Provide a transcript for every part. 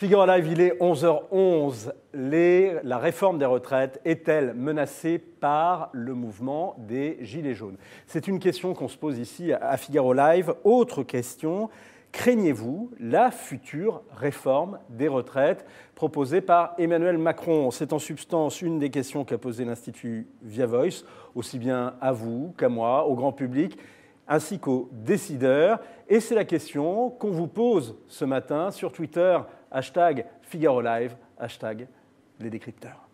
Figaro Live, il est 11h11. La réforme des retraites est-elle menacée par le mouvement des Gilets jaunes? C'est une question qu'on se pose ici à Figaro Live. Autre question, craignez-vous la future réforme des retraites proposée par Emmanuel Macron? C'est en substance une des questions qu'a posée l'Institut Via Voice, aussi bien à vous qu'à moi, au grand public, ainsi qu'aux décideurs. Et c'est la question qu'on vous pose ce matin sur Twitter, hashtag Figaro Live, hashtag les décrypteurs.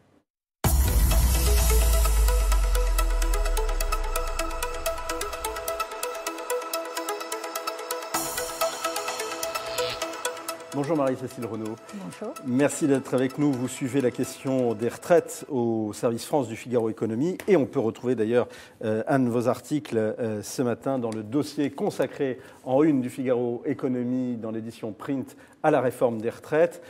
Bonjour Marie-Cécile Renaud. Bonjour. Merci d'être avec nous. Vous suivez la question des retraites au service France du Figaro Économie. Et on peut retrouver d'ailleurs un de vos articles ce matin dans le dossier consacré en une du Figaro Économie dans l'édition print à la réforme des retraites.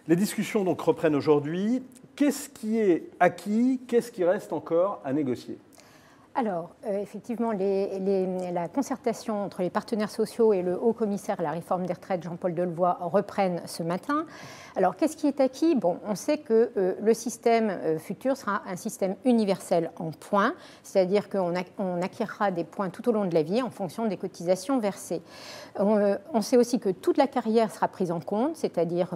Les discussions donc reprennent aujourd'hui. Qu'est-ce qui est acquis? Qu'est-ce qui reste encore à négocier? Alors, effectivement, la concertation entre les partenaires sociaux et le haut-commissaire à la réforme des retraites, Jean-Paul Delevoye, reprennent ce matin. Alors, qu'est-ce qui est acquis? Bon, on sait que le système futur sera un système universel en points, c'est-à-dire qu'on acquérera des points tout au long de la vie en fonction des cotisations versées. On sait aussi que toute la carrière sera prise en compte, c'est-à-dire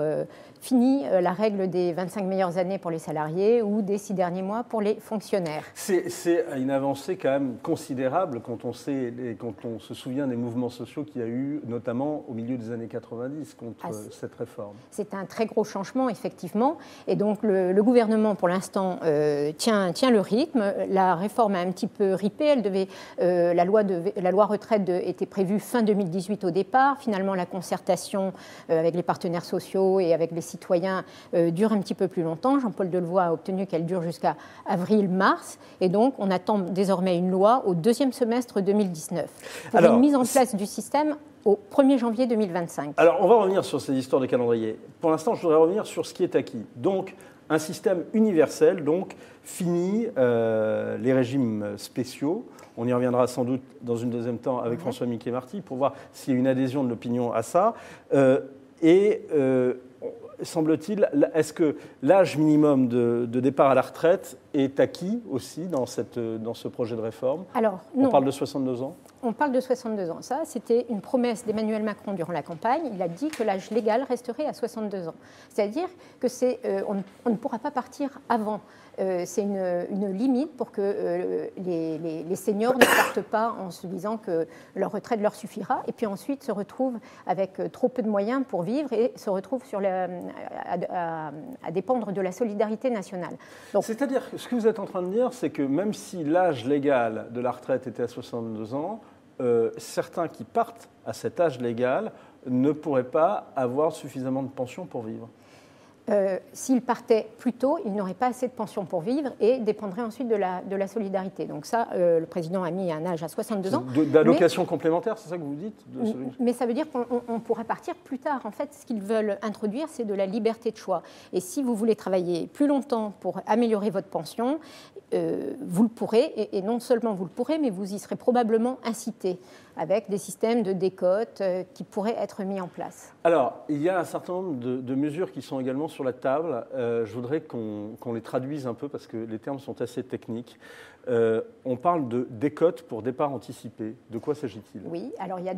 fini la règle des 25 meilleures années pour les salariés ou des 6 derniers mois pour les fonctionnaires. C'est une avancée quand même considérable quand on se souvient des mouvements sociaux qu'il y a eu, notamment au milieu des années 90 contre cette réforme. C'est un très gros changement, effectivement. Et donc, le gouvernement, pour l'instant, tient le rythme. La réforme a un petit peu ripé. La loi retraite était prévue fin 2018 au départ. Finalement, la concertation avec les partenaires sociaux et avec les citoyens dure un petit peu plus longtemps. Jean-Paul Delevoye a obtenu qu'elle dure jusqu'à avril-mars. Et donc, on attend désormais une loi au deuxième semestre 2019 pour une mise en place du système au 1er janvier 2025. Alors, on va revenir sur ces histoires de calendrier. Pour l'instant, je voudrais revenir sur ce qui est acquis. Donc, un système universel, donc fini les régimes spéciaux. On y reviendra sans doute dans une deuxième temps avec François Miquet-Marty pour voir s'il y a une adhésion de l'opinion à ça. Semble-t-il, est-ce que l'âge minimum de départ à la retraite est acquis aussi dans ce projet de réforme? Alors, non. On parle de 62 ans? On parle de 62 ans. Ça, c'était une promesse d'Emmanuel Macron durant la campagne. Il a dit que l'âge légal resterait à 62 ans. C'est-à-dire que on ne pourra pas partir avant. C'est une limite pour que les seniors ne partent pas en se disant que leur retraite leur suffira et puis ensuite se retrouvent avec trop peu de moyens pour vivre et se retrouvent à dépendre de la solidarité nationale. C'est-à-dire que ce que vous êtes en train de dire, c'est que même si l'âge légal de la retraite était à 62 ans, certains qui partent à cet âge légal ne pourraient pas avoir suffisamment de pension pour vivre. S'ils partaient plus tôt, ils n'auraient pas assez de pension pour vivre et dépendraient ensuite de la solidarité. Donc ça, le président a mis un âge à 62 ans. D'allocation complémentaire, c'est ça que vous dites? Mais ça veut dire qu'on pourra partir plus tard. En fait, ce qu'ils veulent introduire, c'est de la liberté de choix. Et si vous voulez travailler plus longtemps pour améliorer votre pension, vous le pourrez. Et non seulement vous le pourrez, mais vous y serez probablement incité avec des systèmes de décote qui pourraient être mis en place. Alors, il y a un certain nombre de mesures qui sont également sur la table. Je voudrais qu'on les traduise un peu parce que les termes sont assez techniques. On parle de décote pour départ anticipé. De quoi s'agit-il? Oui, alors il y a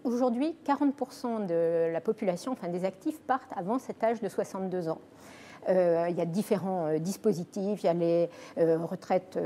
aujourd'hui 40% de la population, enfin des actifs, partent avant cet âge de 62 ans. Il y a différents dispositifs, il y a les retraites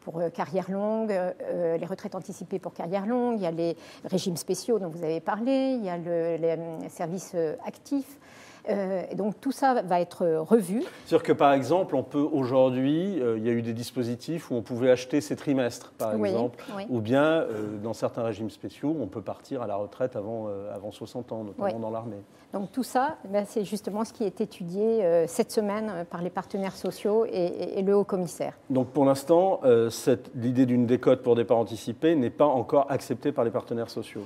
pour carrière longue, les retraites anticipées pour carrière longue, il y a les régimes spéciaux dont vous avez parlé, il y a les services actifs. Et donc tout ça va être revu. C'est-à-dire que par exemple, on peut aujourd'hui, il y a eu des dispositifs où on pouvait acheter ses trimestres, par exemple, ou bien dans certains régimes spéciaux, on peut partir à la retraite avant 60 ans, notamment dans l'armée. Donc tout ça, c'est justement ce qui est étudié cette semaine par les partenaires sociaux et le haut-commissaire. Donc pour l'instant, l'idée d'une décote pour départ anticipé n'est pas encore acceptée par les partenaires sociaux.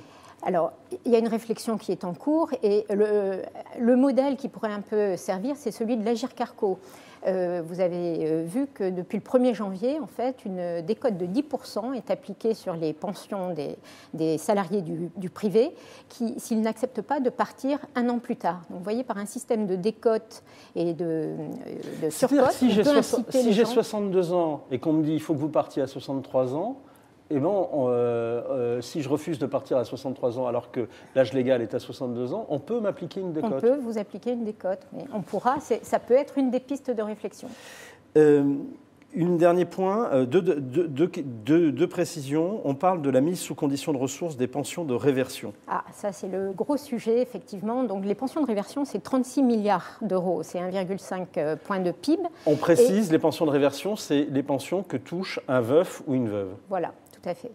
Alors, il y a une réflexion qui est en cours et le modèle qui pourrait un peu servir, c'est celui de l'Agirc-Arrco. Vous avez vu que depuis le 1er janvier, en fait, une décote de 10% est appliquée sur les pensions des salariés du privé s'ils n'acceptent pas de partir un an plus tard. Donc, vous voyez, par un système de décote et de surcote, si j'ai 62 ans et qu'on me dit il faut que vous partiez à 63 ans, eh ben, si je refuse de partir à 63 ans alors que l'âge légal est à 62 ans, on peut m'appliquer une décote. On peut vous appliquer une décote, mais on pourra, ça peut être une des pistes de réflexion. Un dernier point, deux précisions. On parle de la mise sous condition de ressources des pensions de réversion. Ah, ça c'est le gros sujet, effectivement. Donc les pensions de réversion, c'est 36 milliards d'euros, c'est 1,5 point de PIB. On précise, les pensions de réversion, c'est les pensions que touche un veuf ou une veuve. Voilà, tout à fait.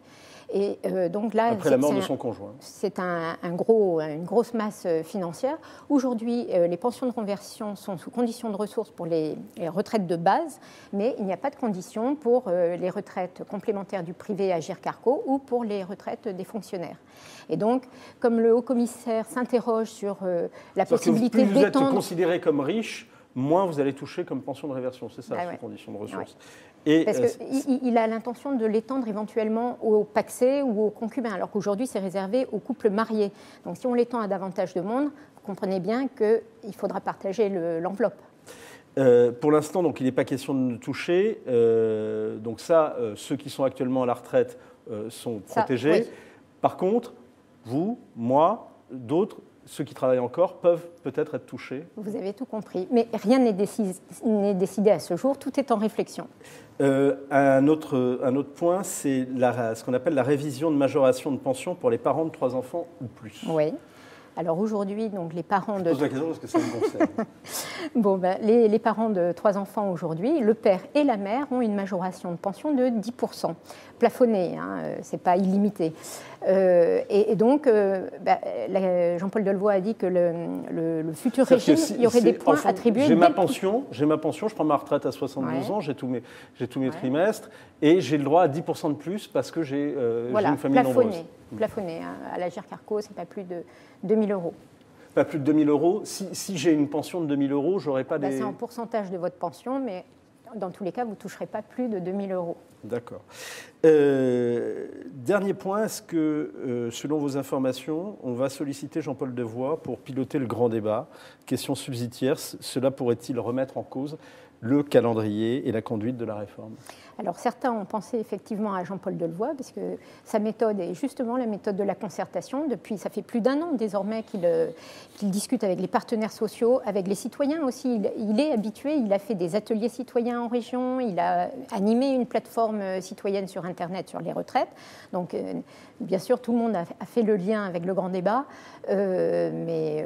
Et donc là, après la mort de son conjoint. C'est une grosse masse financière. Aujourd'hui, les pensions de réversion sont sous condition de ressources pour les retraites de base, mais il n'y a pas de condition pour les retraites complémentaires du privé Agirc-Arrco ou pour les retraites des fonctionnaires. Et donc, comme le haut-commissaire s'interroge sur la possibilité d'étendre... Plus vous êtes considéré comme riche, moins vous allez toucher comme pension de réversion. C'est ça, sous condition de ressources. Ouais. Parce qu'il a l'intention de l'étendre éventuellement aux pacsés ou aux concubins, alors qu'aujourd'hui, c'est réservé aux couples mariés. Donc, si on l'étend à davantage de monde, vous comprenez bien qu'il faudra partager l'enveloppe. Pour l'instant, donc, il n'est pas question de toucher. Donc ça, ceux qui sont actuellement à la retraite sont protégés. Oui. Par contre, vous, moi, d'autres, ceux qui travaillent encore peuvent peut-être être touchés. Vous avez tout compris. Mais rien n'est décidé à ce jour. Tout est en réflexion. Un autre point, c'est ce qu'on appelle la révision de majoration de pension pour les parents de 3 enfants ou plus. Oui. Alors aujourd'hui, donc les parents de... Je pose la question parce que ça me concerne. Bon, les parents de 3 enfants aujourd'hui, le père et la mère ont une majoration de pension de 10%, plafonnée, hein, c'est pas illimité. Et donc, Jean-Paul Delevoye a dit que le futur régime, il y aurait des points attribués. J'ai ma pension, je prends ma retraite à 72 ans, j'ai tous mes trimestres, et j'ai le droit à 10% de plus parce que j'ai une famille nombreuse. Plafonné. À l'Agirc-Arrco, c'est pas plus de 2 000 euros. Pas plus de 2 000 euros. Si j'ai une pension de 2 000 euros, je n'aurai pas des... C'est en pourcentage de votre pension, mais dans tous les cas, vous ne toucherez pas plus de 2 000 euros. D'accord. Dernier point, est-ce que, selon vos informations, on va solliciter Jean-Paul Delevoye pour piloter le grand débat? Question subsidiaire, cela pourrait-il remettre en cause le calendrier et la conduite de la réforme? Alors certains ont pensé effectivement à Jean-Paul Delevoye, parce que sa méthode est justement la méthode de la concertation. Ça fait plus d'1 an désormais qu'il discute avec les partenaires sociaux, avec les citoyens aussi. Il est habitué, il a fait des ateliers citoyens en région, il a animé une plateforme citoyenne sur Internet sur les retraites. Donc bien sûr, tout le monde a fait le lien avec le grand débat, mais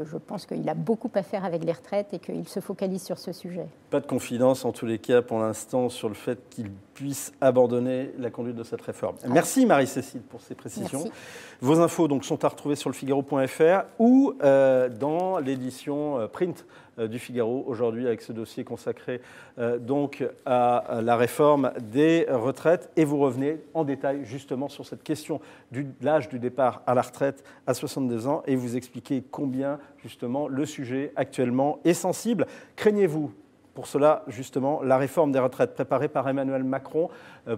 je pense qu'il a beaucoup à faire avec les retraites et qu'il se focalise sur ce sujet. Pas de confidence en tous les cas pour l'instant sur le fait qu'il puisse abandonner la conduite de cette réforme. Merci Marie-Cécile pour ces précisions. Merci. Vos infos donc, sont à retrouver sur lefigaro.fr ou dans l'édition print du Figaro aujourd'hui avec ce dossier consacré donc à la réforme des retraites. Et vous revenez en détail justement sur cette question de l'âge du départ à la retraite à 62 ans et vous expliquez combien justement le sujet actuellement est sensible. Craignez-vous pour cela, justement, la réforme des retraites préparée par Emmanuel Macron.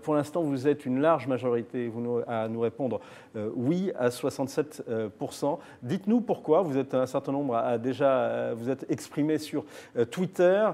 Pour l'instant, vous êtes une large majorité à nous répondre oui à 67%. Dites-nous pourquoi. Vous êtes un certain nombre vous êtes exprimé sur Twitter.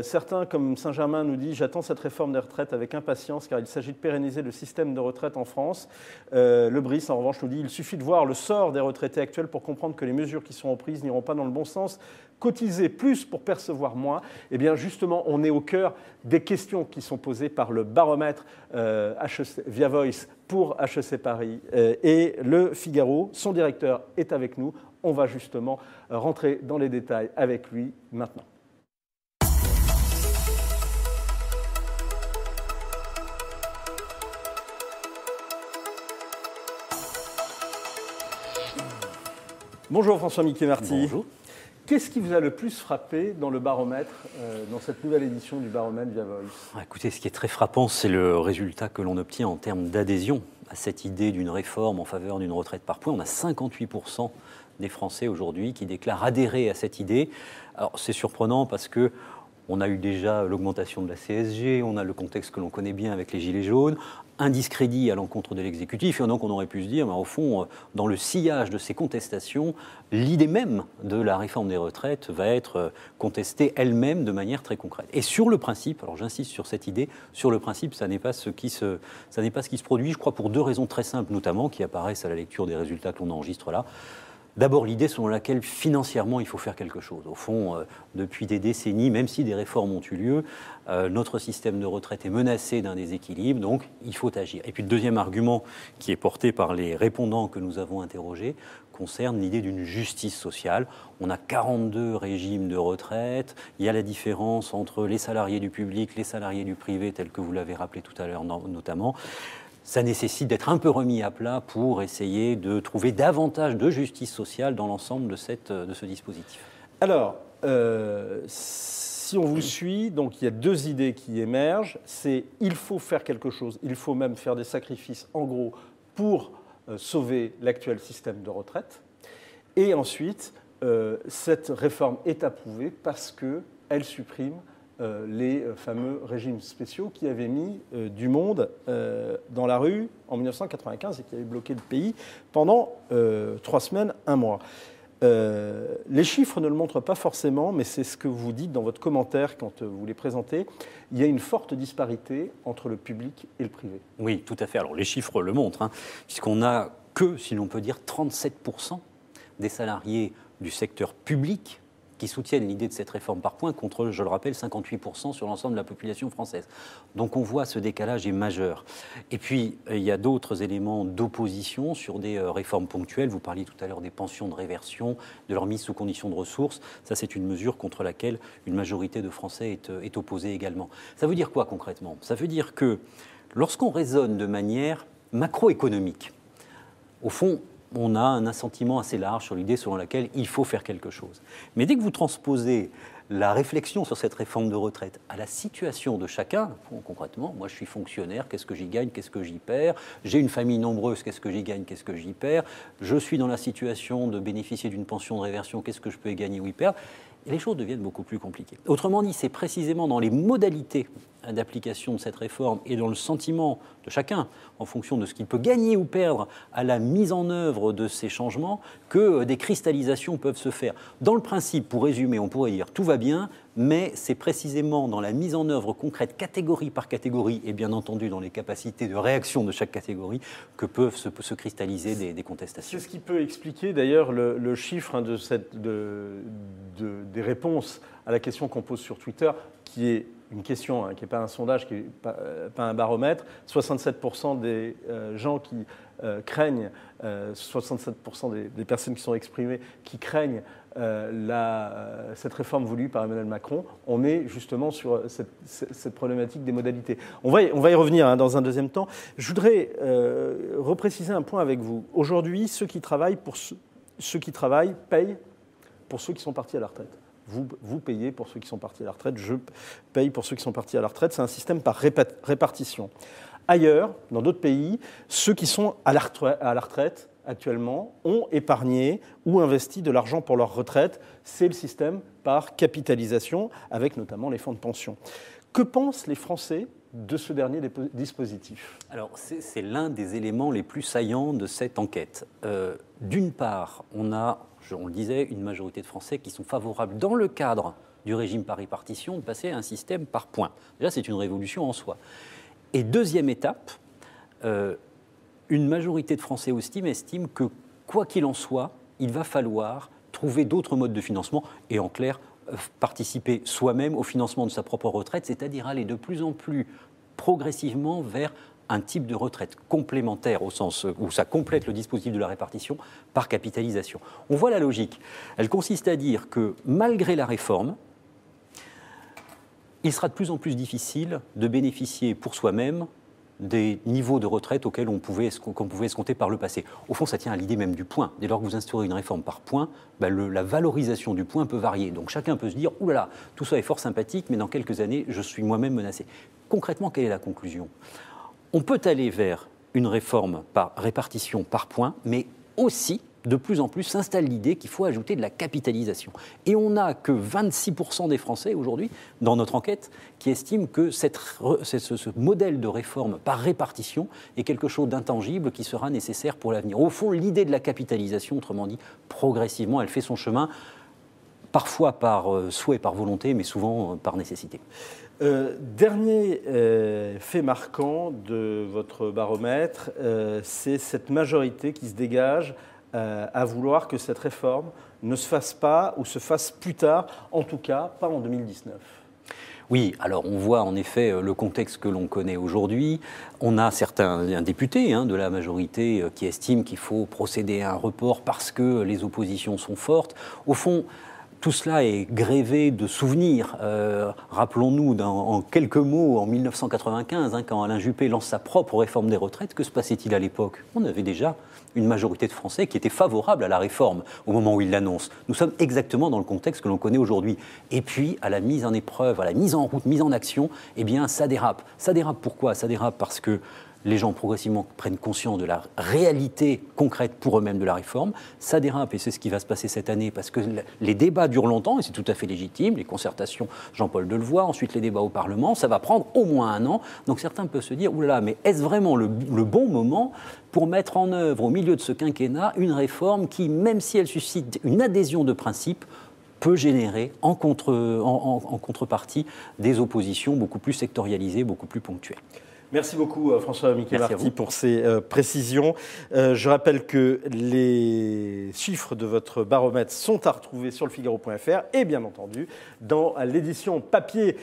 Certains, comme Saint-Germain, nous disent « J'attends cette réforme des retraites avec impatience car il s'agit de pérenniser le système de retraite en France. » Le Brice, en revanche, nous dit « Il suffit de voir le sort des retraités actuels pour comprendre que les mesures qui seront prises n'iront pas dans le bon sens. Cotiser plus pour percevoir moins. » Eh bien, justement, on est au cœur des questions qui sont posées par le baromètre via Voice pour HEC Paris. Et le Figaro, son directeur, est avec nous. On va justement rentrer dans les détails avec lui maintenant. Bonjour François Miquet-Marty. Bonjour. Qu'est-ce qui vous a le plus frappé dans le baromètre, dans cette nouvelle édition du baromètre Via Voice ? Écoutez, ce qui est très frappant, c'est le résultat que l'on obtient en termes d'adhésion à cette idée d'une réforme en faveur d'une retraite par points. On a 58% des Français aujourd'hui qui déclarent adhérer à cette idée. Alors c'est surprenant parce que on a eu déjà l'augmentation de la CSG, on a le contexte que l'on connaît bien avec les Gilets jaunes, un discrédit à l'encontre de l'exécutif, et donc on aurait pu se dire, au fond, dans le sillage de ces contestations, l'idée même de la réforme des retraites va être contestée elle-même de manière très concrète. Et sur le principe, alors j'insiste sur cette idée, sur le principe, ça n'est pas ce qui se produit, je crois, pour 2 raisons très simples, notamment, qui apparaissent à la lecture des résultats que l'on enregistre là. D'abord, l'idée selon laquelle financièrement il faut faire quelque chose. Au fond, depuis des décennies, même si des réformes ont eu lieu, notre système de retraite est menacé d'un déséquilibre, donc il faut agir. Et puis le deuxième argument qui est porté par les répondants que nous avons interrogés concerne l'idée d'une justice sociale. On a 42 régimes de retraite, il y a la différence entre les salariés du public, les salariés du privé, tels que vous l'avez rappelé tout à l'heure notamment. Ça nécessite d'être un peu remis à plat pour essayer de trouver davantage de justice sociale dans l'ensemble de ce dispositif. Alors, si on vous suit, donc il y a 2 idées qui émergent. C'est il faut faire quelque chose, il faut même faire des sacrifices, en gros, pour sauver l'actuel système de retraite. Et ensuite, cette réforme est approuvée parce qu'elle supprime les fameux régimes spéciaux qui avaient mis du monde dans la rue en 1995 et qui avaient bloqué le pays pendant 3 semaines, 1 mois. Les chiffres ne le montrent pas forcément, mais c'est ce que vous dites dans votre commentaire quand vous les présentez. Il y a une forte disparité entre le public et le privé. Oui, tout à fait. Alors les chiffres le montrent, puisqu'on n'a que, si l'on peut dire, 37% des salariés du secteur public qui soutiennent l'idée de cette réforme par points contre, je le rappelle, 58% sur l'ensemble de la population française. Donc on voit ce décalage est majeur. Et puis, il y a d'autres éléments d'opposition sur des réformes ponctuelles. Vous parliez tout à l'heure des pensions de réversion, de leur mise sous condition de ressources. Ça, c'est une mesure contre laquelle une majorité de Français est opposée également. Ça veut dire quoi concrètement ? Ça veut dire que lorsqu'on raisonne de manière macroéconomique, au fond, on a un assentiment assez large sur l'idée selon laquelle il faut faire quelque chose. Mais dès que vous transposez la réflexion sur cette réforme de retraite à la situation de chacun, concrètement, moi je suis fonctionnaire, qu'est-ce que j'y gagne, qu'est-ce que j'y perds, j'ai une famille nombreuse, qu'est-ce que j'y gagne, qu'est-ce que j'y perds, je suis dans la situation de bénéficier d'une pension de réversion, qu'est-ce que je peux y gagner ou y perdre, et les choses deviennent beaucoup plus compliquées. Autrement dit, c'est précisément dans les modalités d'application de cette réforme et dans le sentiment de chacun, en fonction de ce qu'il peut gagner ou perdre à la mise en œuvre de ces changements, que des cristallisations peuvent se faire. Dans le principe, pour résumer, on pourrait dire tout va bien, mais c'est précisément dans la mise en œuvre concrète, catégorie par catégorie, et bien entendu dans les capacités de réaction de chaque catégorie, que peuvent se cristalliser des contestations. C'est ce qui peut expliquer d'ailleurs le chiffre des réponses à la question qu'on pose sur Twitter, qui est une question, qui n'est pas un sondage, qui n'est pas un baromètre. 67% des gens qui craignent, 67% des personnes qui sont exprimées, qui craignent cette réforme voulue par Emmanuel Macron. On est justement sur cette problématique des modalités. On va y revenir dans un deuxième temps. Je voudrais repréciser un point avec vous. Aujourd'hui, ceux qui travaillent payent pour ceux qui sont partis à la retraite. Vous payez pour ceux qui sont partis à la retraite, je paye pour ceux qui sont partis à la retraite. C'est un système par répartition. Ailleurs, dans d'autres pays, ceux qui sont à la retraite actuellement ont épargné ou investi de l'argent pour leur retraite. C'est le système par capitalisation, avec notamment les fonds de pension. Que pensent les Français de ce dernier dispositif ? Alors, c'est l'un des éléments les plus saillants de cette enquête. D'une part, on a, on le disait, une majorité de Français qui sont favorables, dans le cadre du régime par répartition, de passer à un système par points. Déjà, c'est une révolution en soi. Et deuxième étape, une majorité de Français estime que, quoi qu'il en soit, il va falloir trouver d'autres modes de financement et, en clair, participer soi-même au financement de sa propre retraite, c'est-à-dire aller de plus en plus progressivement vers un type de retraite complémentaire, au sens où ça complète le dispositif de la répartition par capitalisation. On voit la logique. Elle consiste à dire que, malgré la réforme, il sera de plus en plus difficile de bénéficier pour soi-même des niveaux de retraite auxquels qu'on pouvait escompter par le passé. Au fond, ça tient à l'idée même du point. Dès lors que vous instaurez une réforme par point, la valorisation du point peut varier. Donc chacun peut se dire « Ouh là là, tout ça est fort sympathique, mais dans quelques années, je suis moi-même menacé ». Concrètement, quelle est la conclusion ? On peut aller vers une réforme par répartition par point, mais aussi, de plus en plus, s'installe l'idée qu'il faut ajouter de la capitalisation. Et on n'a que 26% des Français aujourd'hui, dans notre enquête, qui estiment que ce modèle de réforme par répartition est quelque chose d'intangible qui sera nécessaire pour l'avenir. Au fond, l'idée de la capitalisation, autrement dit, progressivement, elle fait son chemin, parfois par souhait, par volonté, mais souvent par nécessité. Dernier fait marquant de votre baromètre, c'est cette majorité qui se dégage à vouloir que cette réforme ne se fasse pas ou se fasse plus tard, en tout cas pas en 2019. Oui, alors on voit en effet le contexte que l'on connaît aujourd'hui. On a certains députés de la majorité qui estiment qu'il faut procéder à un report parce que les oppositions sont fortes. Au fond, tout cela est grévé de souvenirs. Rappelons-nous en quelques mots, en 1995, quand Alain Juppé lance sa propre réforme des retraites, que se passait-il à l'époque ? On avait déjà une majorité de Français qui était favorable à la réforme au moment où il l'annonce. Nous sommes exactement dans le contexte que l'on connaît aujourd'hui. Et puis, à la mise en épreuve, à la mise en route, mise en action, eh bien, ça dérape. Ça dérape pourquoi ? Ça dérape parce que les gens progressivement prennent conscience de la réalité concrète pour eux-mêmes de la réforme. Ça dérape, et c'est ce qui va se passer cette année, parce que les débats durent longtemps, et c'est tout à fait légitime, les concertations Jean-Paul Delevoye, ensuite les débats au Parlement, ça va prendre au moins 1 an. Donc certains peuvent se dire, oulala, mais est-ce vraiment le bon moment pour mettre en œuvre, au milieu de ce quinquennat, une réforme qui, même si elle suscite une adhésion de principe, peut générer en contrepartie des oppositions beaucoup plus sectorialisées, beaucoup plus ponctuelles. Merci beaucoup François-Michel Marty pour ces précisions. Je rappelle que les chiffres de votre baromètre sont à retrouver sur lefigaro.fr et bien entendu dans l'édition papier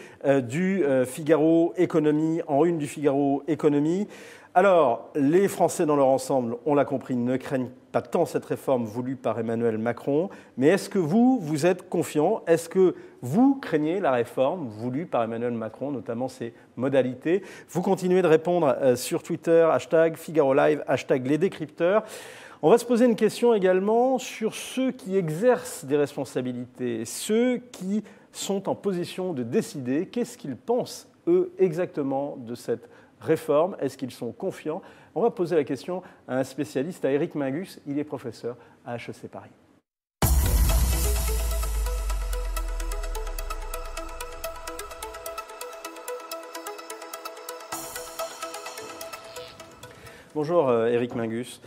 du Figaro Économie, en une du Figaro Économie. Alors, les Français dans leur ensemble, on l'a compris, ne craignent pas tant cette réforme voulue par Emmanuel Macron, mais est-ce que vous êtes confiant ? Est-ce que vous craignez la réforme voulue par Emmanuel Macron, notamment ses modalités ? Vous continuez de répondre sur Twitter, #Figaro Live, #lesdécrypteurs. On va se poser une question également sur ceux qui exercent des responsabilités, ceux qui sont en position de décider. Qu'est-ce qu'ils pensent, eux, exactement de cette réforme? Est-ce qu'ils sont confiants? On va poser la question à un spécialiste, à Éric Mingus. Il est professeur à HEC Paris. Bonjour Éric Mingus.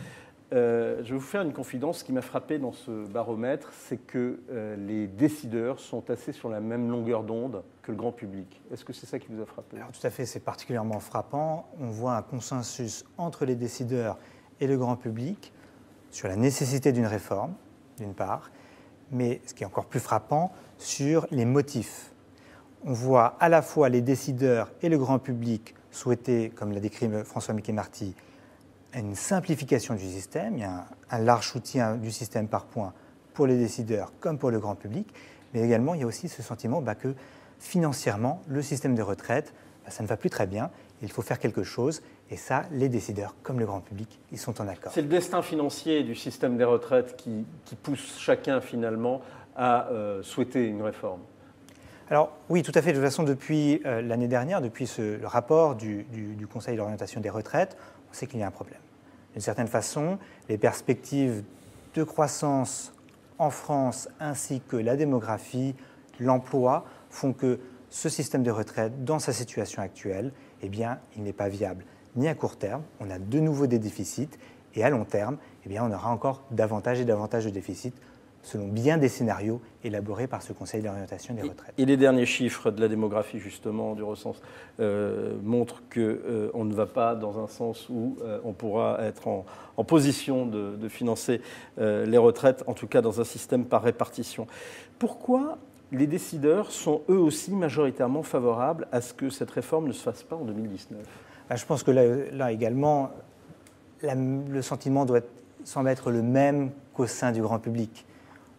Je vais vous faire une confidence. Ce qui m'a frappé dans ce baromètre, c'est que les décideurs sont assez sur la même longueur d'onde que le grand public. Est-ce que c'est ça qui vous a frappé? Alors, tout à fait, c'est particulièrement frappant. On voit un consensus entre les décideurs et le grand public sur la nécessité d'une réforme, d'une part, mais ce qui est encore plus frappant, sur les motifs. On voit à la fois les décideurs et le grand public souhaiter, comme l'a décrit François-Michel Marty, une simplification du système. Il y a un large soutien du système par points pour les décideurs comme pour le grand public, mais également il y a aussi ce sentiment que financièrement, le système de retraite, ça ne va plus très bien, il faut faire quelque chose, et ça, les décideurs comme le grand public, ils sont en accord. C'est le destin financier du système des retraites qui pousse chacun finalement à souhaiter une réforme. Alors oui, tout à fait. De toute façon, depuis l'année dernière, depuis le rapport du Conseil d'orientation des retraites, on sait qu'il y a un problème. D'une certaine façon, les perspectives de croissance en France ainsi que la démographie, l'emploi, font que ce système de retraite, dans sa situation actuelle, eh bien, il n'est pas viable ni à court terme. On a de nouveau des déficits et à long terme, eh bien, on aura encore davantage et davantage de déficits selon bien des scénarios élaborés par ce Conseil d'orientation des retraites. Et les derniers chiffres de la démographie, justement, du recense, montrent qu'on ne va pas dans un sens où on pourra être en position de financer les retraites, en tout cas dans un système par répartition. Pourquoi les décideurs sont eux aussi majoritairement favorables à ce que cette réforme ne se fasse pas en 2019 ? Je pense que là également, le sentiment semble être le même qu'au sein du grand public.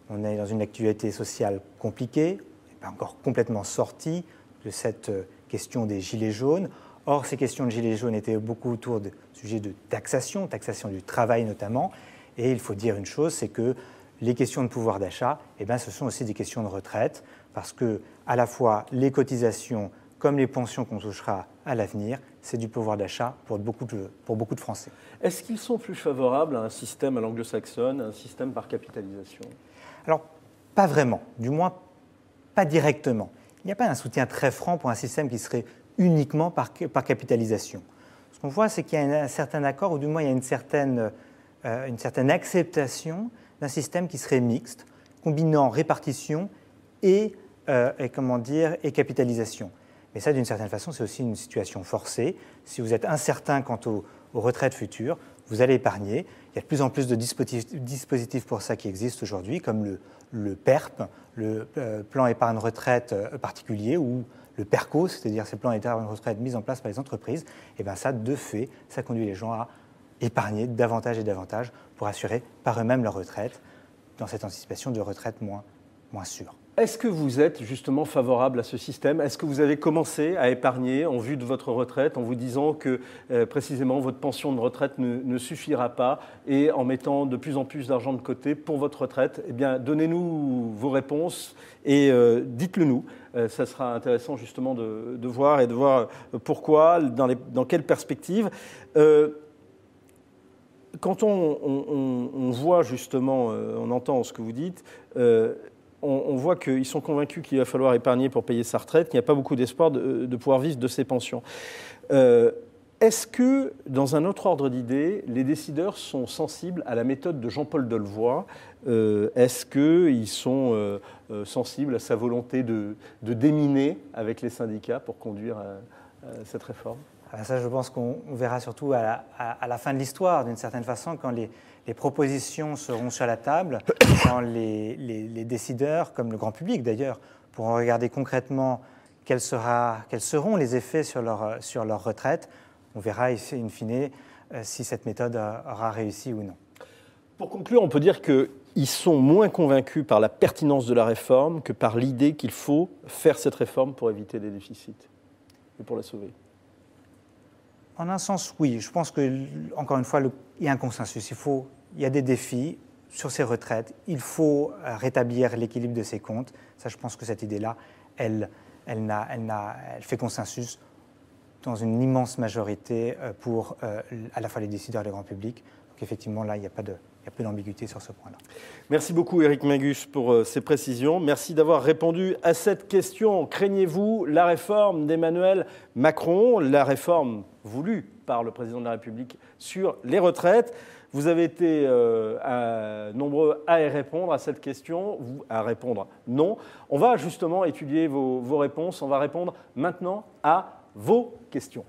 On est dans une actualité sociale compliquée, pas encore complètement sortie de cette question des gilets jaunes. Or, ces questions de gilets jaunes étaient beaucoup autour de sujets de taxation du travail notamment. Et il faut dire une chose, c'est que les questions de pouvoir d'achat, ce sont aussi des questions de retraite, parce que à la fois les cotisations comme les pensions qu'on touchera à l'avenir, c'est du pouvoir d'achat pour beaucoup de Français. Est-ce qu'ils sont plus favorables à un système à l'anglo-saxonne, un système par capitalisation? Alors, pas vraiment, du moins pas directement. Il n'y a pas un soutien très franc pour un système qui serait uniquement par capitalisation. Ce qu'on voit, c'est qu'il y a un certain accord, ou du moins il y a une certaine acceptation d'un système qui serait mixte, combinant répartition et capitalisation. Mais ça, d'une certaine façon, c'est aussi une situation forcée. Si vous êtes incertain quant aux retraites futures, vous allez épargner. Il y a de plus en plus de dispositifs pour ça qui existent aujourd'hui, comme le PERP, le plan épargne retraite particulier, ou le PERCO, c'est-à-dire ces plans épargne retraite mis en place par les entreprises. Et bien ça, de fait, ça conduit les gens à épargner davantage et davantage pour assurer par eux-mêmes leur retraite, dans cette anticipation de retraite moins sûre. Est-ce que vous êtes justement favorable à ce système? Est-ce que vous avez commencé à épargner en vue de votre retraite en vous disant que précisément votre pension de retraite ne suffira pas et en mettant de plus en plus d'argent de côté pour votre retraite? Eh bien, donnez-nous vos réponses et dites-le nous. Ça sera intéressant justement de voir et de voir pourquoi, dans quelle perspective. Quand on voit justement, on entend ce que vous dites, on voit qu'ils sont convaincus qu'il va falloir épargner pour payer sa retraite, qu'il n'y a pas beaucoup d'espoir de pouvoir vivre de ses pensions. Est-ce que, dans un autre ordre d'idées, les décideurs sont sensibles à la méthode de Jean-Paul Delevoye? Est-ce qu'ils sont sensibles à sa volonté de déminer avec les syndicats pour conduire cette réforme? Ça, je pense qu'on verra surtout à la fin de l'histoire, d'une certaine façon, quand les propositions seront sur la table, quand les décideurs, comme le grand public d'ailleurs, pourront regarder concrètement quels seront les effets sur leur retraite. On verra ici, in fine, si cette méthode aura réussi ou non. Pour conclure, on peut dire qu'ils sont moins convaincus par la pertinence de la réforme que par l'idée qu'il faut faire cette réforme pour éviter des déficits et pour la sauver. En un sens, oui. Je pense qu'encore une fois, il y a un consensus. Il y a des défis sur ces retraites. Il faut rétablir l'équilibre de ces comptes. Ça, je pense que cette idée-là, elle fait consensus dans une immense majorité pour à la fois les décideurs et le grand public. Donc effectivement, là, il y a peu d'ambiguïté sur ce point-là. Merci beaucoup, Éric Magus, pour ces précisions. Merci d'avoir répondu à cette question. Craignez-vous la réforme d'Emmanuel Macron, la réforme voulue par le président de la République sur les retraites? Vous avez été nombreux à y répondre à cette question, à répondre non. On va justement étudier vos réponses. On va répondre maintenant à vos questions.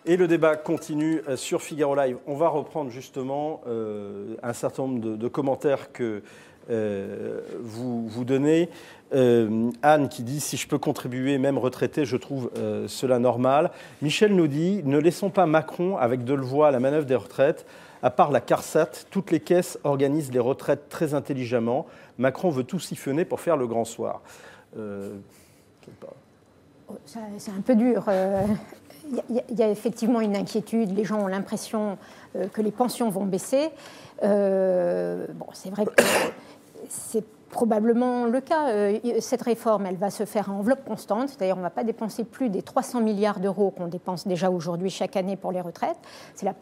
Et le débat continue sur Figaro Live. On va reprendre justement un certain nombre de commentaires que vous donnez. Anne qui dit « Si je peux contribuer, même retraité, je trouve cela normal ». Michel nous dit « Ne laissons pas Macron avec Delevoye à la manœuvre des retraites. À part la CARSAT, toutes les caisses organisent les retraites très intelligemment. Macron veut tout siphonner pour faire le grand soir. » C'est un peu dur. Il y a effectivement une inquiétude. Les gens ont l'impression que les pensions vont baisser. C'est vrai que c'est probablement le cas. Cette réforme, elle va se faire à enveloppe constante, c'est-à-dire on ne va pas dépenser plus des 300 milliards d'euros qu'on dépense déjà aujourd'hui chaque année pour les retraites. C'est le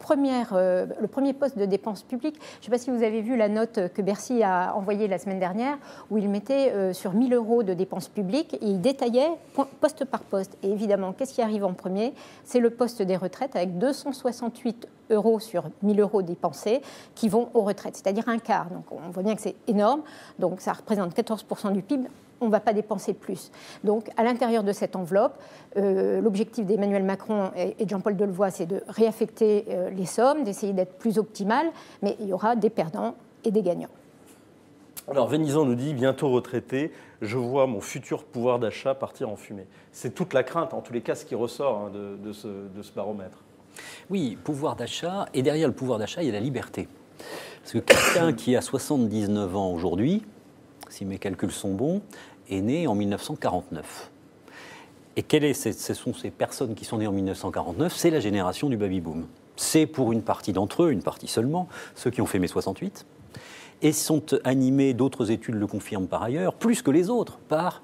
premier poste de dépenses publiques. Je ne sais pas si vous avez vu la note que Bercy a envoyée la semaine dernière, où il mettait sur 1 000 euros de dépenses publiques et il détaillait poste par poste. Et évidemment, qu'est-ce qui arrive en premier? C'est le poste des retraites avec 268 euros sur 1 000 euros dépensés qui vont aux retraites, c'est-à-dire un quart. Donc on voit bien que c'est énorme, donc ça représente 14% du PIB, on ne va pas dépenser plus. Donc à l'intérieur de cette enveloppe, l'objectif d'Emmanuel Macron et de Jean-Paul Delevoye, c'est de réaffecter les sommes, d'essayer d'être plus optimal, mais il y aura des perdants et des gagnants. Alors Vénizan nous dit, bientôt retraité, je vois mon futur pouvoir d'achat partir en fumée. C'est toute la crainte, en tous les cas, ce qui ressort de ce baromètre. Oui, pouvoir d'achat, et derrière le pouvoir d'achat, il y a la liberté. Parce que quelqu'un qui a 79 ans aujourd'hui, si mes calculs sont bons, est né en 1949. Et ce sont ces personnes qui sont nées en 1949, c'est la génération du baby-boom. C'est pour une partie d'entre eux, une partie seulement, ceux qui ont fait mai 68, et sont animés, d'autres études le confirment par ailleurs, plus que les autres, par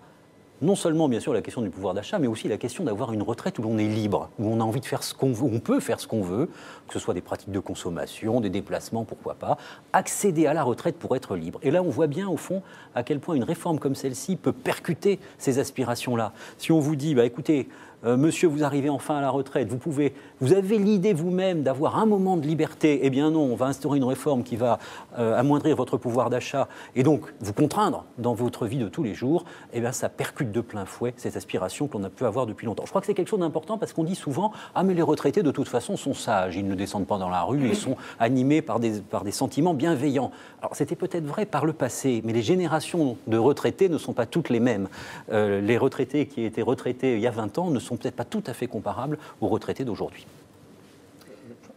non seulement, bien sûr, la question du pouvoir d'achat, mais aussi la question d'avoir une retraite où l'on est libre, où on a envie de faire ce qu'on veut, où on peut faire ce qu'on veut, que ce soit des pratiques de consommation, des déplacements, pourquoi pas, accéder à la retraite pour être libre. Et là, on voit bien, au fond, à quel point une réforme comme celle-ci peut percuter ces aspirations-là. Si on vous dit, écoutez, monsieur, vous arrivez enfin à la retraite, vous avez l'idée vous-même d'avoir un moment de liberté, eh bien non, on va instaurer une réforme qui va amoindrir votre pouvoir d'achat et donc vous contraindre dans votre vie de tous les jours, eh bien ça percute de plein fouet cette aspiration qu'on a pu avoir depuis longtemps. Je crois que c'est quelque chose d'important parce qu'on dit souvent « Ah mais les retraités de toute façon sont sages, ils ne descendent pas dans la rue, ils sont animés par des sentiments bienveillants ». Alors c'était peut-être vrai par le passé, mais les générations de retraités ne sont pas toutes les mêmes. Les retraités qui étaient retraités il y a 20 ans ne sont peut-être pas tout à fait comparables aux retraités d'aujourd'hui.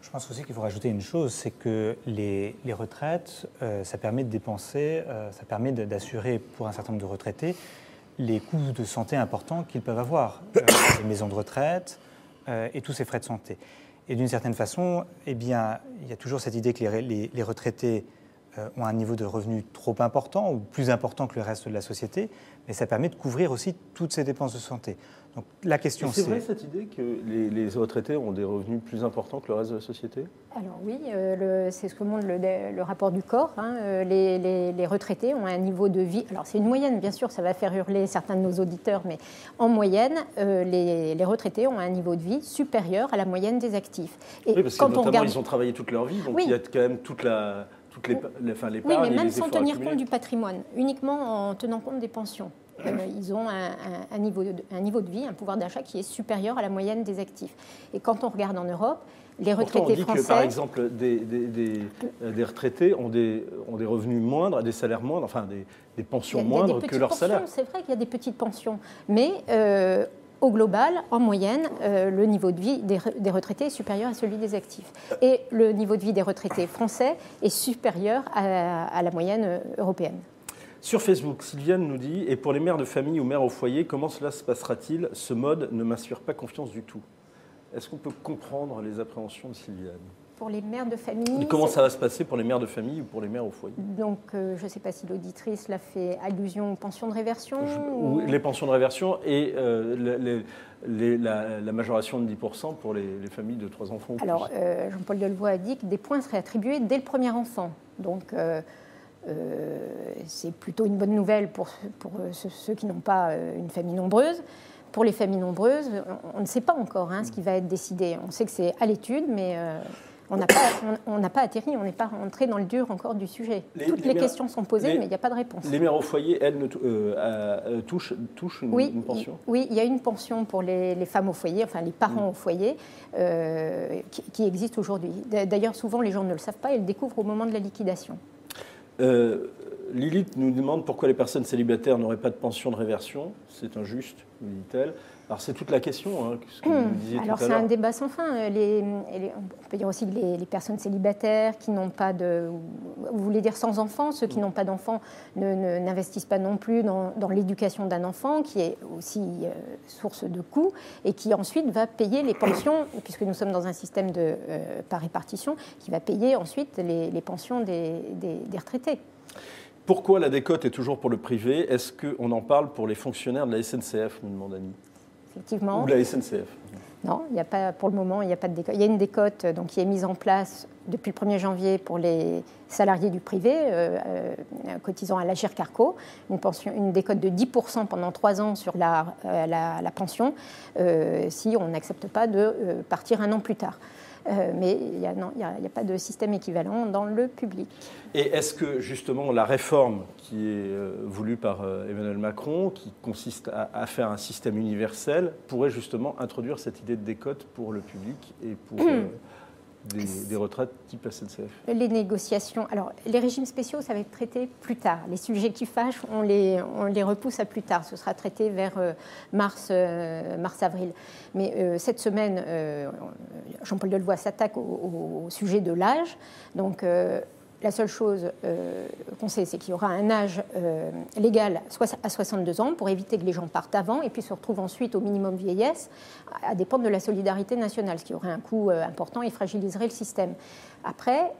Je pense aussi qu'il faut rajouter une chose, c'est que les retraites, ça permet de dépenser, ça permet d'assurer pour un certain nombre de retraités les coûts de santé importants qu'ils peuvent avoir, les maisons de retraite et tous ces frais de santé. Et d'une certaine façon, eh bien, il y a toujours cette idée que les retraités ont un niveau de revenus trop important ou plus important que le reste de la société, mais ça permet de couvrir aussi toutes ces dépenses de santé. Donc la question c'est vrai cette idée que les retraités ont des revenus plus importants que le reste de la société? Alors oui, c'est ce que montre le rapport du corps. Les retraités ont un niveau de vie, alors c'est une moyenne bien sûr, ça va faire hurler certains de nos auditeurs, mais en moyenne, les retraités ont un niveau de vie supérieur à la moyenne des actifs. Et oui, parce que notamment ils ont travaillé toute leur vie, donc oui. Il y a quand même les oui, mais même sans tenir compte du patrimoine, uniquement en tenant compte des pensions. Ils ont un niveau de vie, un pouvoir d'achat qui est supérieur à la moyenne des actifs. Et quand on regarde en Europe, les retraités français... que, par exemple, des retraités ont des revenus moindres, des salaires moindres, enfin des pensions moindres que leur salaire. C'est vrai qu'il y a des petites pensions, mais... au global, en moyenne, le niveau de vie des retraités est supérieur à celui des actifs. Et le niveau de vie des retraités français est supérieur à la moyenne européenne. Sur Facebook, Sylviane nous dit « Et pour les mères de famille ou mères au foyer, comment cela se passera-t-il? Ce mode ne m'inspire pas confiance du tout. » Est-ce qu'on peut comprendre les appréhensions de Sylviane? Pour les mères de famille... Comment ça va se passer pour les mères de famille ou pour les mères au foyer? Donc, je ne sais pas si l'auditrice l'a fait allusion aux pensions de réversion Les pensions de réversion et la majoration de 10% pour les familles de 3 enfants. Alors, Jean-Paul Delevoye a dit que des points seraient attribués dès le premier enfant. Donc, c'est plutôt une bonne nouvelle pour ceux qui n'ont pas une famille nombreuse. Pour les familles nombreuses, on ne sait pas encore ce qui va être décidé. On sait que c'est à l'étude, mais on n'a pas atterri, on n'est pas rentré dans le dur encore du sujet. Toutes les questions sont posées, mais il n'y a pas de réponse. Les mères au foyer, elles, touchent une pension? Oui, il y a une pension pour les femmes au foyer, enfin les parents au foyer, qui existe aujourd'hui. D'ailleurs, souvent, les gens ne le savent pas et le découvrent au moment de la liquidation. Lilith nous demande pourquoi les personnes célibataires n'auraient pas de pension de réversion. C'est injuste, nous dit-elle. Alors c'est toute la question, ce que vous disiez tout à l'heure. Alors c'est un débat sans fin. On peut dire aussi que les personnes célibataires qui n'ont pas de... Vous voulez dire sans enfants? Ceux qui n'ont pas d'enfants n'investissent pas non plus dans l'éducation d'un enfant, qui est aussi source de coûts, et qui ensuite va payer les pensions, puisque nous sommes dans un système par répartition, qui va payer ensuite les pensions des retraités. Pourquoi la décote est toujours pour le privé? Est-ce qu'on en parle pour les fonctionnaires de la SNCF, nous demande Annie? Effectivement. Ou de la SNCF? Non, il n'y a pas, pour le moment, il n'y a pas de décote. Il y a une décote qui est mise en place depuis le 1er janvier pour les salariés du privé, cotisant à l'Agirc-Arrco, une décote de 10% pendant 3 ans sur la pension, si on n'accepte pas de partir un an plus tard. Mais il n'y a pas de système équivalent dans le public. Et est-ce que justement la réforme qui est voulue par Emmanuel Macron, qui consiste à faire un système universel, pourrait justement introduire cette idée de décote pour le public et des retraites type SNCF? Les négociations. Alors, les régimes spéciaux, ça va être traité plus tard. Les sujets qui fâchent, on les repousse à plus tard. Ce sera traité vers mars-avril. Mais cette semaine, Jean-Paul Delevoye s'attaque au sujet de l'âge. Donc, la seule chose qu'on sait, c'est qu'il y aura un âge légal à 62 ans pour éviter que les gens partent avant et puis se retrouvent ensuite au minimum vieillesse à dépendre de la solidarité nationale, ce qui aurait un coût important et fragiliserait le système. Après,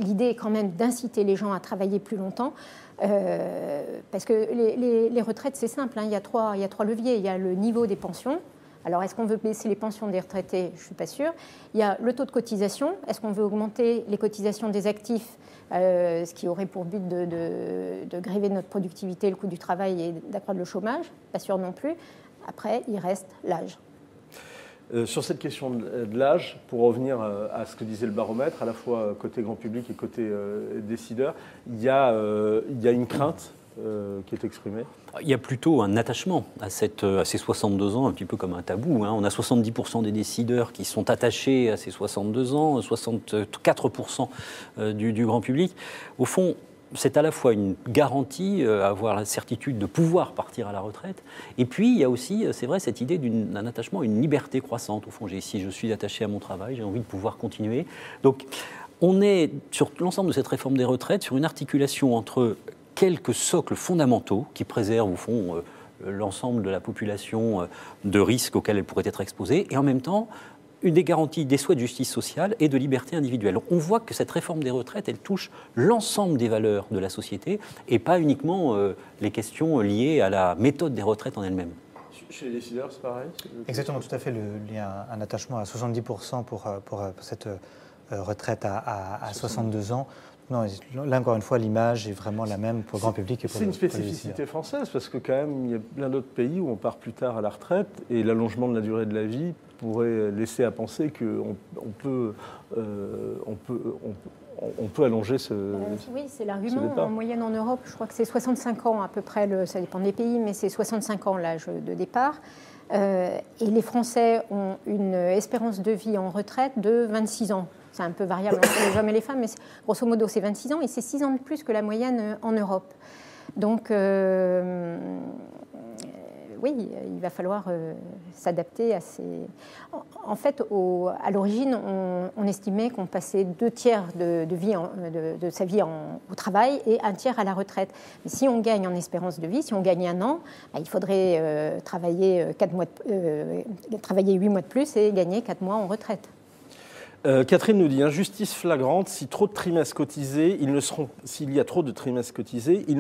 l'idée est quand même d'inciter les gens à travailler plus longtemps parce que les retraites, c'est simple, hein, il y a trois leviers. Il y a le niveau des pensions. Alors, est-ce qu'on veut baisser les pensions des retraités? Je ne suis pas sûre. Il y a le taux de cotisation. Est-ce qu'on veut augmenter les cotisations des actifs, ce qui aurait pour but de gréver notre productivité, le coût du travail et d'accroître le chômage? Pas sûr non plus. Après, il reste l'âge. Sur cette question de l'âge, pour revenir à ce que disait le baromètre, à la fois côté grand public et côté décideur, il y a une crainte qui est exprimée. Il y a plutôt un attachement à ces 62 ans, un petit peu comme un tabou. Hein. On a 70% des décideurs qui sont attachés à ces 62 ans, 64% du grand public. Au fond, c'est à la fois une garantie, avoir la certitude de pouvoir partir à la retraite, et puis il y a aussi, c'est vrai, cette idée d'un attachement à une liberté croissante. Au fond, si je suis attaché à mon travail, j'ai envie de pouvoir continuer. Donc, on est, sur l'ensemble de cette réforme des retraites, sur une articulation entre quelques socles fondamentaux qui préservent, au fond, l'ensemble de la population de risques auxquels elle pourrait être exposée, et en même temps, une des garanties des souhaits de justice sociale et de liberté individuelle. On voit que cette réforme des retraites, elle touche l'ensemble des valeurs de la société et pas uniquement les questions liées à la méthode des retraites en elle-même. Chez les décideurs, c'est pareil? Exactement, tout à fait. Il y a un attachement à 70% pour cette retraite à 62 ans. Non, là, encore une fois, l'image est vraiment la même pour le grand public et pour les décideurs. C'est une spécificité française, parce que quand même, il y a plein d'autres pays où on part plus tard à la retraite, et l'allongement de la durée de la vie pourrait laisser à penser qu'on peut allonger ce oui, c'est l'argument. départ. En moyenne en Europe, je crois que c'est 65 ans à peu près, ça dépend des pays, mais c'est 65 ans l'âge de départ. Et les Français ont une espérance de vie en retraite de 26 ans. C'est un peu variable entre les hommes et les femmes, mais grosso modo, c'est 26 ans et c'est 6 ans de plus que la moyenne en Europe. Donc, oui, il va falloir s'adapter à ces... En fait, à l'origine, on estimait qu'on passait 2 tiers de sa vie au travail et 1 tiers à la retraite. Mais si on gagne en espérance de vie, si on gagne 1 an, il faudrait travailler 8 mois de plus et gagner 4 mois en retraite. Catherine nous dit, injustice flagrante, s'il y a trop de trimestres cotisés, ils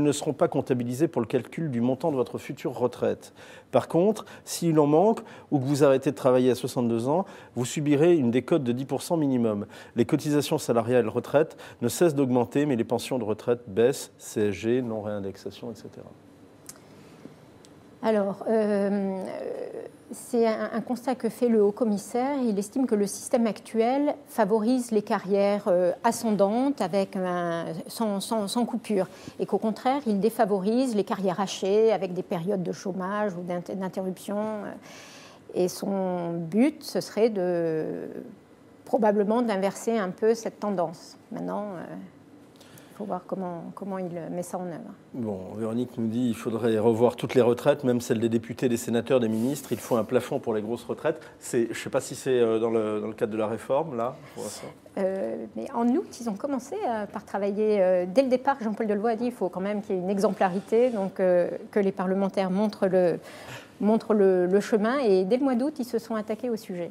ne seront pas comptabilisés pour le calcul du montant de votre future retraite. Par contre, s'il en manque ou que vous arrêtez de travailler à 62 ans, vous subirez une décote de 10% minimum. Les cotisations salariales retraite ne cessent d'augmenter, mais les pensions de retraite baissent, CSG, non-réindexation, etc. Alors, c'est un constat que fait le haut-commissaire. Il estime que le système actuel favorise les carrières ascendantes sans coupure et qu'au contraire, il défavorise les carrières hachées avec des périodes de chômage ou d'interruption. Et son but, ce serait probablement d'inverser un peu cette tendance. Maintenant... Il faut voir comment il met ça en œuvre. Bon, Véronique nous dit qu'il faudrait revoir toutes les retraites, même celles des députés, des sénateurs, des ministres. Il faut un plafond pour les grosses retraites. Je ne sais pas si c'est dans le cadre de la réforme, là. Mais en août, ils ont commencé par travailler. Dès le départ, Jean-Paul Delevoye a dit qu'il faut quand même qu'il y ait une exemplarité, donc que les parlementaires montrent le chemin. Et dès le mois d'août, ils se sont attaqués au sujet.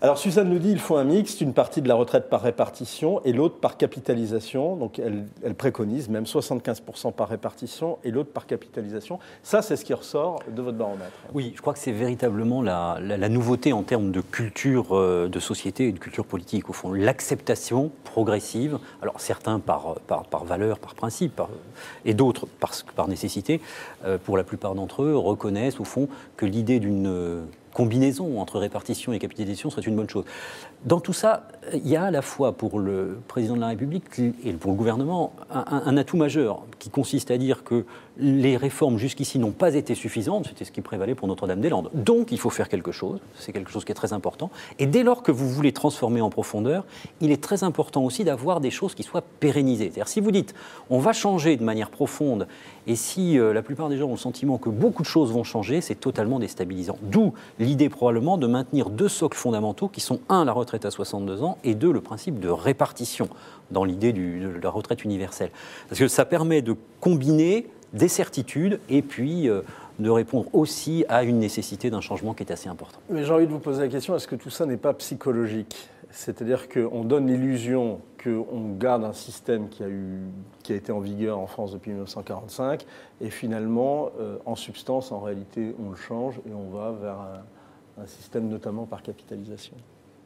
Alors Suzanne nous dit qu'il faut un mixte, une partie de la retraite par répartition et l'autre par capitalisation. Donc elle préconise même 75% par répartition et l'autre par capitalisation. Ça, c'est ce qui ressort de votre baromètre. Oui, je crois que c'est véritablement la nouveauté en termes de culture de société et de culture politique. Au fond, l'acceptation progressive, alors certains par valeur, par principe, et d'autres par nécessité, pour la plupart d'entre eux, reconnaissent au fond que l'idée d'une combinaison entre répartition et capitalisation serait une bonne chose. Dans tout ça, il y a à la fois pour le président de la République et pour le gouvernement un atout majeur qui consiste à dire que les réformes jusqu'ici n'ont pas été suffisantes, c'était ce qui prévalait pour Notre-Dame-des-Landes. Donc il faut faire quelque chose, c'est quelque chose qui est très important. Et dès lors que vous voulez transformer en profondeur, il est très important aussi d'avoir des choses qui soient pérennisées. C'est-à-dire si vous dites on va changer de manière profonde, et si la plupart des gens ont le sentiment que beaucoup de choses vont changer, c'est totalement déstabilisant. D'où l'idée probablement de maintenir 2 socles fondamentaux qui sont 1, la retraite à 62 ans, et 2, le principe de répartition dans l'idée de la retraite universelle. Parce que ça permet de combiner des certitudes et puis de répondre aussi à une nécessité d'un changement qui est assez important. Mais j'ai envie de vous poser la question, est-ce que tout ça n'est pas psychologique ? C'est-à-dire qu'on donne l'illusion qu'on garde un système qui a été en vigueur en France depuis 1945 et finalement, en substance, en réalité, on le change et on va vers un système notamment par capitalisation.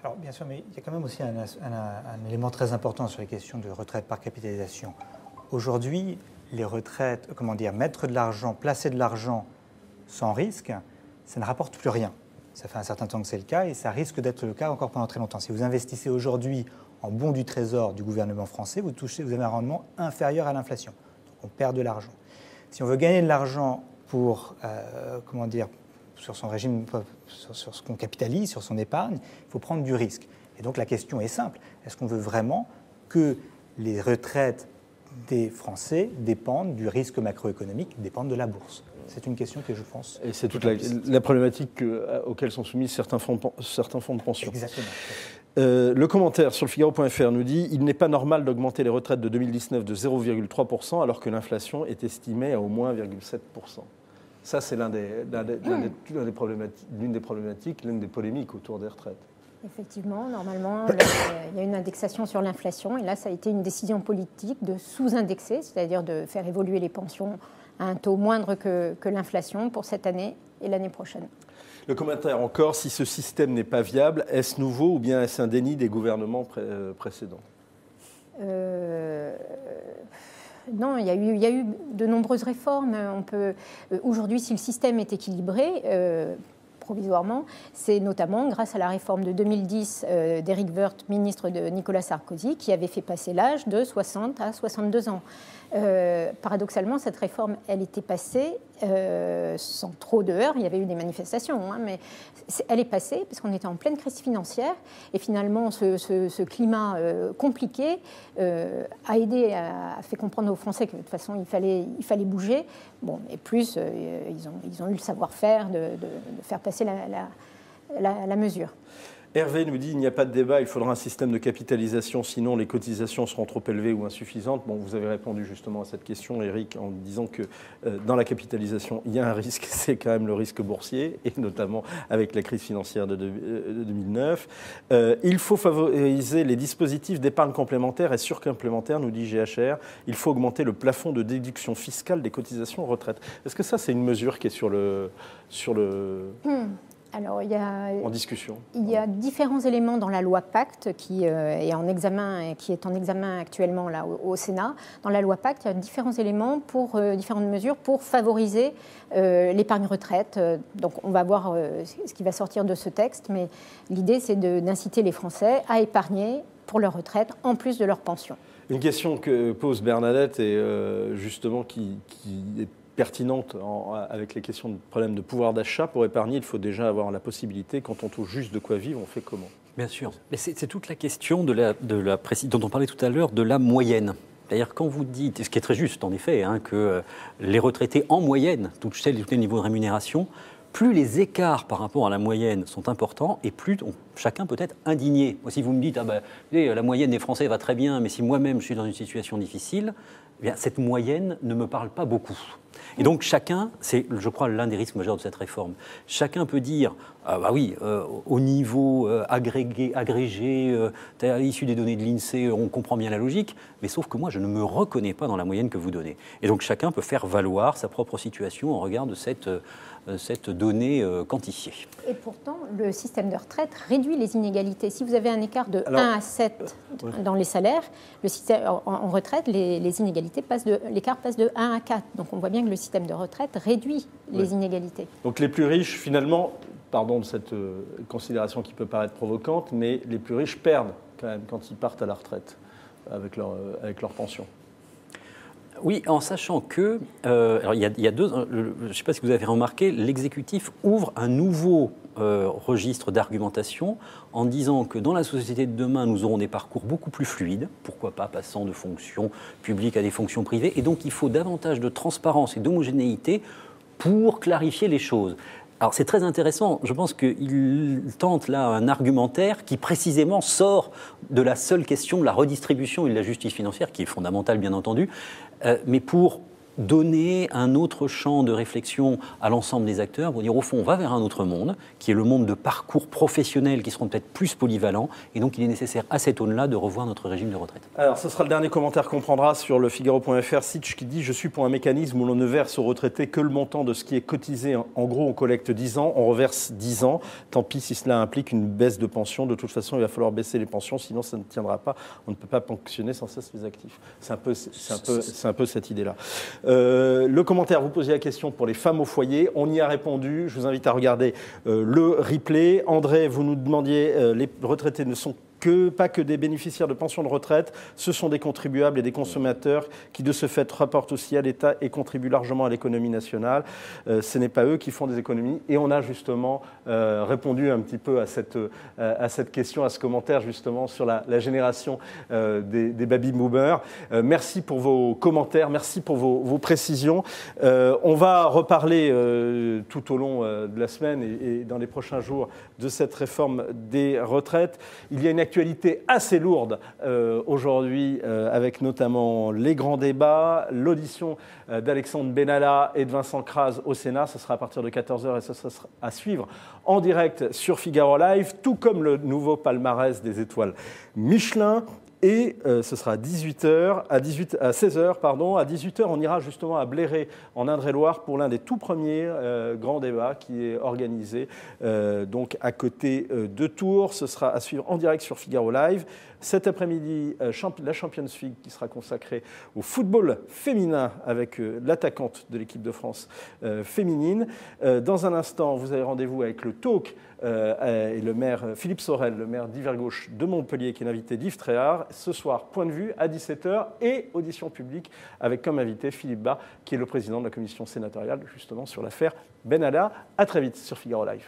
Alors bien sûr, mais il y a quand même aussi un élément très important sur les questions de retraite par capitalisation. Aujourd'hui, les retraites, mettre de l'argent, placer de l'argent sans risque, ça ne rapporte plus rien. Ça fait un certain temps que c'est le cas et ça risque d'être le cas encore pendant très longtemps. Si vous investissez aujourd'hui en bons du Trésor du gouvernement français, vous avez un rendement inférieur à l'inflation. Donc on perd de l'argent. Si on veut gagner de l'argent pour, sur son régime, sur ce qu'on capitalise, sur son épargne, il faut prendre du risque. Et donc la question est simple. Est-ce qu'on veut vraiment que les retraites des Français dépendent du risque macroéconomique, dépendent de la bourse? C'est une question que je pense... Et c'est toute la problématique auxquelles sont soumis certains fonds de pension. Exactement. Le commentaire sur le Figaro.fr nous dit « Il n'est pas normal d'augmenter les retraites de 2019 de 0,3% alors que l'inflation est estimée à au moins 1,7%. » Ça, c'est l'une des problématiques, l'une des polémiques autour des retraites. Effectivement, normalement, il y a une indexation sur l'inflation et là, ça a été une décision politique de sous-indexer, c'est-à-dire de faire évoluer les pensions à un taux moindre que l'inflation pour cette année et l'année prochaine. Le commentaire encore, si ce système n'est pas viable, est-ce nouveau ou bien est-ce un déni des gouvernements précédents ? Non, il y a eu de nombreuses réformes. Aujourd'hui, si le système est équilibré, provisoirement, c'est notamment grâce à la réforme de 2010 d'Éric Woerth, ministre de Nicolas Sarkozy, qui avait fait passer l'âge de 60 à 62 ans. Paradoxalement, cette réforme, elle était passée sans trop de heurts. Il y avait eu des manifestations, mais elle est passée parce qu'on était en pleine crise financière. Et finalement, ce climat compliqué a aidé, a fait comprendre aux Français que de toute façon, il fallait bouger. Bon, et plus, ils ont eu le savoir-faire de faire passer la mesure. Hervé nous dit il n'y a pas de débat, il faudra un système de capitalisation, sinon les cotisations seront trop élevées ou insuffisantes. Bon, vous avez répondu justement à cette question, Eric, en disant que dans la capitalisation, il y a un risque, c'est quand même le risque boursier, et notamment avec la crise financière de 2009. Il faut favoriser les dispositifs d'épargne complémentaire et surcomplémentaire, nous dit GHR. Il faut augmenter le plafond de déduction fiscale des cotisations retraite. Est-ce que ça, c'est une mesure qui est sur le... Alors, en discussion. Il y a différents éléments dans la loi Pacte qui est en examen actuellement là, au Sénat. Dans la loi Pacte, il y a différents éléments différentes mesures pour favoriser l'épargne retraite. Donc, on va voir ce qui va sortir de ce texte, mais l'idée, c'est d'inciter les Français à épargner pour leur retraite en plus de leur pension. Une question que pose Bernadette et justement qui est pertinente avec les questions de problèmes de pouvoir d'achat. Pour épargner, il faut déjà avoir la possibilité, quand on touche juste de quoi vivre, on fait comment ? Bien sûr. Mais c'est toute la question dont on parlait tout à l'heure, de la moyenne. C'est-à-dire quand vous dites, ce qui est très juste en effet, que les retraités en moyenne, tous les niveaux de rémunération, plus les écarts par rapport à la moyenne sont importants et plus chacun peut être indigné. Moi, si vous me dites, la moyenne des Français va très bien, mais si moi-même je suis dans une situation difficile, eh bien, cette moyenne ne me parle pas beaucoup. Et donc chacun, c'est je crois l'un des risques majeurs de cette réforme, chacun peut dire, au niveau agrégé, issu des données de l'INSEE, on comprend bien la logique, mais sauf que moi je ne me reconnais pas dans la moyenne que vous donnez. Et donc chacun peut faire valoir sa propre situation en regard de cette donnée quantifiée. Et pourtant, le système de retraite réduit les inégalités. Si vous avez un écart de 1 à 7 dans les salaires, le système, en retraite, les inégalités l'écart passe de 1 à 4. Donc on voit bien que le système de retraite réduit les inégalités. Donc les plus riches, finalement, pardon de cette considération qui peut paraître provocante, mais les plus riches perdent quand même quand ils partent à la retraite avec leur pension. Oui, en sachant que, alors il y a deux, je ne sais pas si vous avez remarqué, l'exécutif ouvre un nouveau registre d'argumentation en disant que dans la société de demain, nous aurons des parcours beaucoup plus fluides, pourquoi pas passant de fonctions publiques à des fonctions privées, et donc il faut davantage de transparence et d'homogénéité pour clarifier les choses. Alors c'est très intéressant, je pense qu'il tente là un argumentaire qui précisément sort de la seule question de la redistribution et de la justice financière, qui est fondamentale bien entendu, mais pour donner un autre champ de réflexion à l'ensemble des acteurs, pour dire au fond on va vers un autre monde, qui est le monde de parcours professionnels qui seront peut-être plus polyvalents, et donc il est nécessaire à cette aune-là de revoir notre régime de retraite. Alors ce sera le dernier commentaire qu'on prendra sur le Figaro.fr, Sitch qui dit « Je suis pour un mécanisme où l'on ne verse aux retraités que le montant de ce qui est cotisé. En gros, on collecte 10 ans, on reverse 10 ans. Tant pis si cela implique une baisse de pension. De toute façon, il va falloir baisser les pensions, sinon ça ne tiendra pas. On ne peut pas ponctionner sans cesse les actifs. » C'est un peu cette idée-là. Le commentaire, vous posiez la question pour les femmes au foyer. On y a répondu. Je vous invite à regarder le replay. André, vous nous demandiez, les retraités ne sont pas que des bénéficiaires de pension de retraite, ce sont des contribuables et des consommateurs qui de ce fait rapportent aussi à l'État et contribuent largement à l'économie nationale. Ce n'est pas eux qui font des économies. Et on a justement répondu un petit peu à cette question, à ce commentaire justement sur la génération des baby-boomers. Merci pour vos commentaires, merci pour vos précisions. On va reparler tout au long de la semaine et dans les prochains jours de cette réforme des retraites. Il y a une actualité assez lourde aujourd'hui, avec notamment les grands débats, l'audition d'Alexandre Benalla et de Vincent Crase au Sénat. Ce sera à partir de 14h et ce sera à suivre en direct sur Figaro Live, tout comme le nouveau palmarès des étoiles Michelin. Et ce sera à 16h. À 18h, on ira justement à Bléré, en Indre-et-Loire, pour l'un des tout premiers grands débats qui est organisé donc à côté de Tours. Ce sera à suivre en direct sur Figaro Live. Cet après-midi, la Champions League qui sera consacrée au football féminin avec l'attaquante de l'équipe de France féminine. Dans un instant, vous avez rendez-vous avec le talk et le maire Philippe Sorel, le maire d'Hiver Gauche de Montpellier, qui est l'invité d'Yves Tréhard. Ce soir, point de vue à 17h et audition publique avec comme invité Philippe Bas, qui est le président de la commission sénatoriale justement sur l'affaire Benalla. À très vite sur Figaro Live.